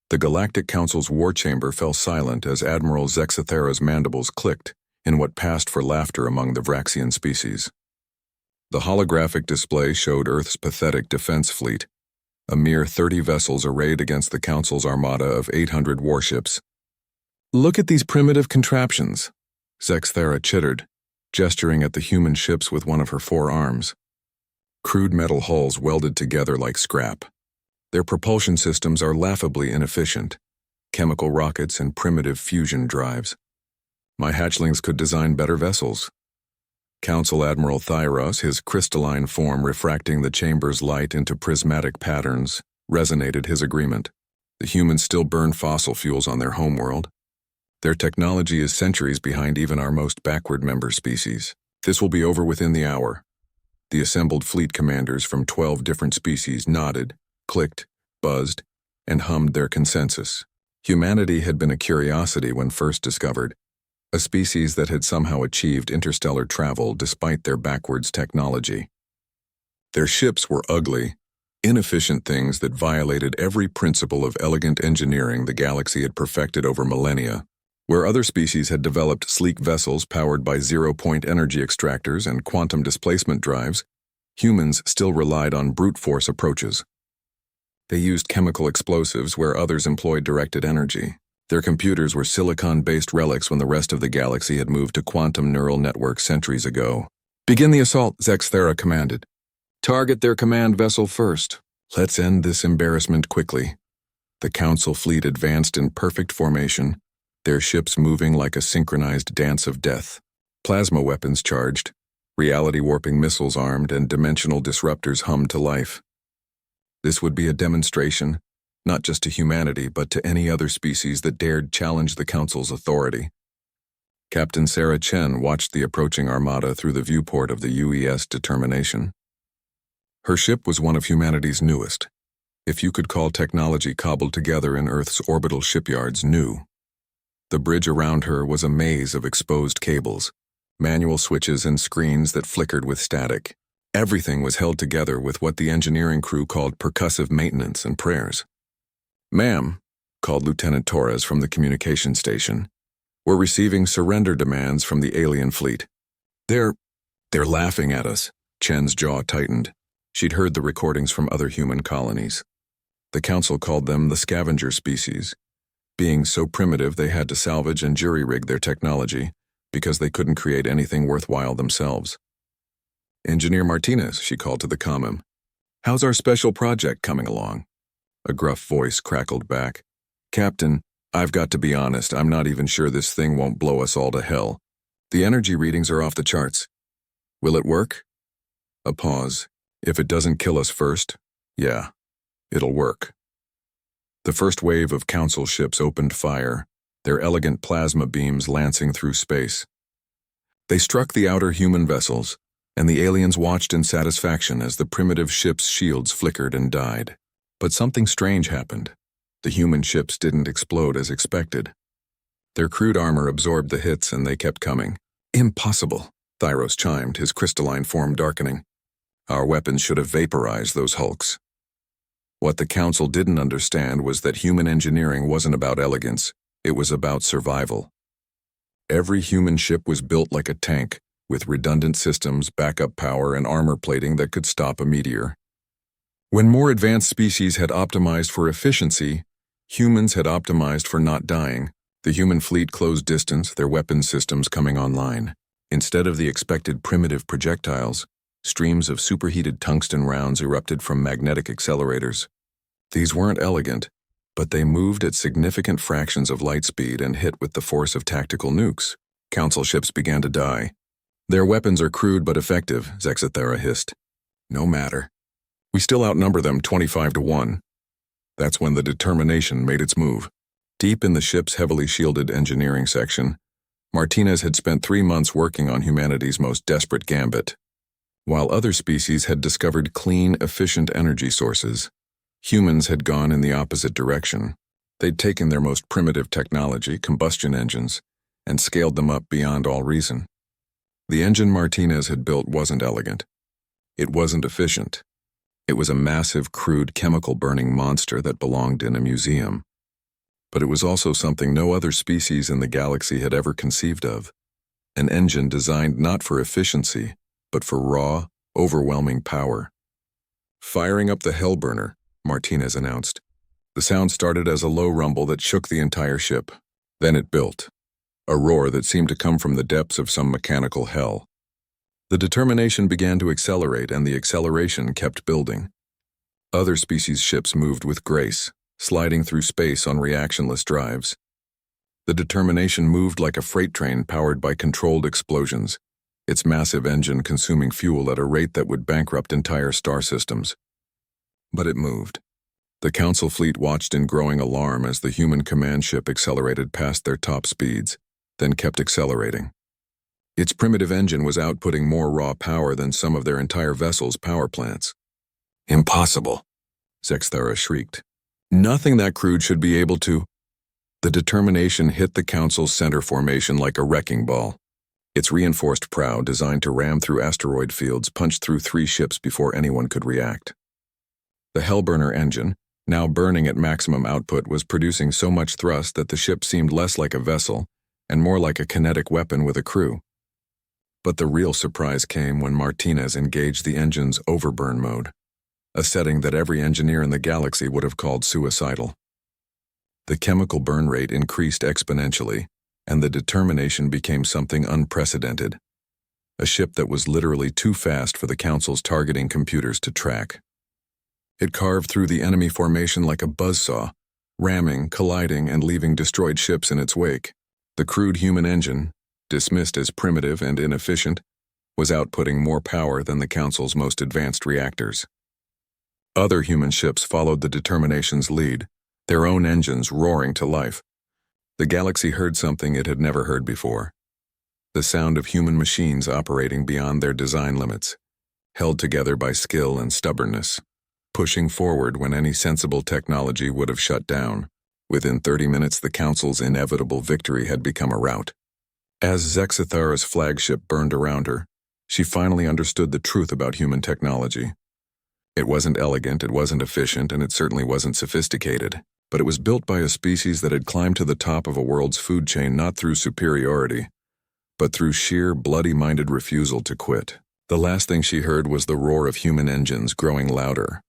The Galactic Council's war chamber fell silent as Admiral Zexathera's mandibles clicked in what passed for laughter among the Vraxian species. The holographic display showed Earth's pathetic defense fleet, a mere 30 vessels arrayed against the Council's armada of 800 warships. "Look at these primitive contraptions," Zexathera chittered, gesturing at the human ships with one of her 4 arms. Crude metal hulls welded together like scrap. Their propulsion systems are laughably inefficient, chemical rockets and primitive fusion drives. My hatchlings could design better vessels. Council Admiral Thyros, his crystalline form refracting the chamber's light into prismatic patterns, resonated his agreement. The humans still burn fossil fuels on their homeworld. Their technology is centuries behind even our most backward member species. This will be over within the hour. The assembled fleet commanders from 12 different species nodded, clicked, buzzed, and hummed their consensus. Humanity had been a curiosity when first discovered, a species that had somehow achieved interstellar travel despite their backwards technology. Their ships were ugly, inefficient things that violated every principle of elegant engineering the galaxy had perfected over millennia. Where other species had developed sleek vessels powered by zero-point energy extractors and quantum displacement drives, humans still relied on brute force approaches. They used chemical explosives where others employed directed energy. Their computers were silicon-based relics when the rest of the galaxy had moved to quantum neural networks centuries ago. "Begin the assault," Zexathera commanded. "Target their command vessel first. Let's end this embarrassment quickly." The Council fleet advanced in perfect formation, their ships moving like a synchronized dance of death. Plasma weapons charged, reality-warping missiles armed, and dimensional disruptors hummed to life. This would be a demonstration, not just to humanity but to any other species that dared challenge the Council's authority. Captain Sarah Chen watched the approaching armada through the viewport of the UES Determination. Her ship was one of humanity's newest, if you could call technology cobbled together in Earth's orbital shipyards new. The bridge around her was a maze of exposed cables, manual switches and screens that flickered with static. Everything was held together with what the engineering crew called percussive maintenance and prayers. "Ma'am," called Lieutenant Torres from the communication station, "we're receiving surrender demands from the alien fleet. They're laughing at us." Chen's jaw tightened. She'd heard the recordings from other human colonies. The Council called them the scavenger species. Being so primitive they had to salvage and jury-rig their technology because they couldn't create anything worthwhile themselves. "Engineer Martinez," she called to the common. "How's our special project coming along?" A gruff voice crackled back. "Captain, I've got to be honest, I'm not even sure this thing won't blow us all to hell. The energy readings are off the charts. Will it work?" A pause. "If it doesn't kill us first, yeah, it'll work." The first wave of Council ships opened fire, their elegant plasma beams lancing through space. They struck the outer human vessels, and the aliens watched in satisfaction as the primitive ships' shields flickered and died. But something strange happened. The human ships didn't explode as expected. Their crude armor absorbed the hits and they kept coming. "Impossible," Thyros chimed, his crystalline form darkening. "Our weapons should have vaporized those hulks." What the Council didn't understand was that human engineering wasn't about elegance, it was about survival. Every human ship was built like a tank, with redundant systems, backup power, and armor plating that could stop a meteor. When more advanced species had optimized for efficiency, humans had optimized for not dying. The human fleet closed distance, their weapons systems coming online. Instead of the expected primitive projectiles, streams of superheated tungsten rounds erupted from magnetic accelerators. These weren't elegant, but they moved at significant fractions of light speed and hit with the force of tactical nukes. Council ships began to die. "Their weapons are crude but effective," Zexathera hissed. "No matter. We still outnumber them 25-1. That's when the Determination made its move. Deep in the ship's heavily shielded engineering section, Martinez had spent 3 months working on humanity's most desperate gambit. While other species had discovered clean, efficient energy sources, humans had gone in the opposite direction. They'd taken their most primitive technology, combustion engines, and scaled them up beyond all reason. The engine Martinez had built wasn't elegant. It wasn't efficient. It was a massive, crude, chemical-burning monster that belonged in a museum. But it was also something no other species in the galaxy had ever conceived of. An engine designed not for efficiency, but for raw, overwhelming power. "Firing up the Hellburner," Martinez announced. The sound started as a low rumble that shook the entire ship. Then it built, a roar that seemed to come from the depths of some mechanical hell. The determination began to accelerate, and the acceleration kept building. Other species' ships moved with grace, sliding through space on reactionless drives. The determination moved like a freight train powered by controlled explosions, its massive engine consuming fuel at a rate that would bankrupt entire star systems. But it moved. The Council fleet watched in growing alarm as the human command ship accelerated past their top speeds, then kept accelerating. Its primitive engine was outputting more raw power than some of their entire vessel's power plants. "Impossible," Zexthera shrieked. "Nothing that crude should be able to—" The determination hit the Council's center formation like a wrecking ball. Its reinforced prow, designed to ram through asteroid fields, punched through 3 ships before anyone could react. The Hellburner engine, now burning at maximum output, was producing so much thrust that the ship seemed less like a vessel and more like a kinetic weapon with a crew. But the real surprise came when Martinez engaged the engine's overburn mode, a setting that every engineer in the galaxy would have called suicidal. The chemical burn rate increased exponentially, and the determination became something unprecedented, a ship that was literally too fast for the Council's targeting computers to track. It carved through the enemy formation like a buzzsaw, ramming, colliding, and leaving destroyed ships in its wake. The crude human engine, dismissed as primitive and inefficient, was outputting more power than the Council's most advanced reactors. Other human ships followed the determination's lead, their own engines roaring to life. The galaxy heard something it had never heard before. The sound of human machines operating beyond their design limits, held together by skill and stubbornness, pushing forward when any sensible technology would have shut down. Within 30 minutes, the Council's inevitable victory had become a rout. As Zexithara's flagship burned around her, she finally understood the truth about human technology. It wasn't elegant, it wasn't efficient, and it certainly wasn't sophisticated, but it was built by a species that had climbed to the top of a world's food chain not through superiority, but through sheer, bloody-minded refusal to quit. The last thing she heard was the roar of human engines growing louder,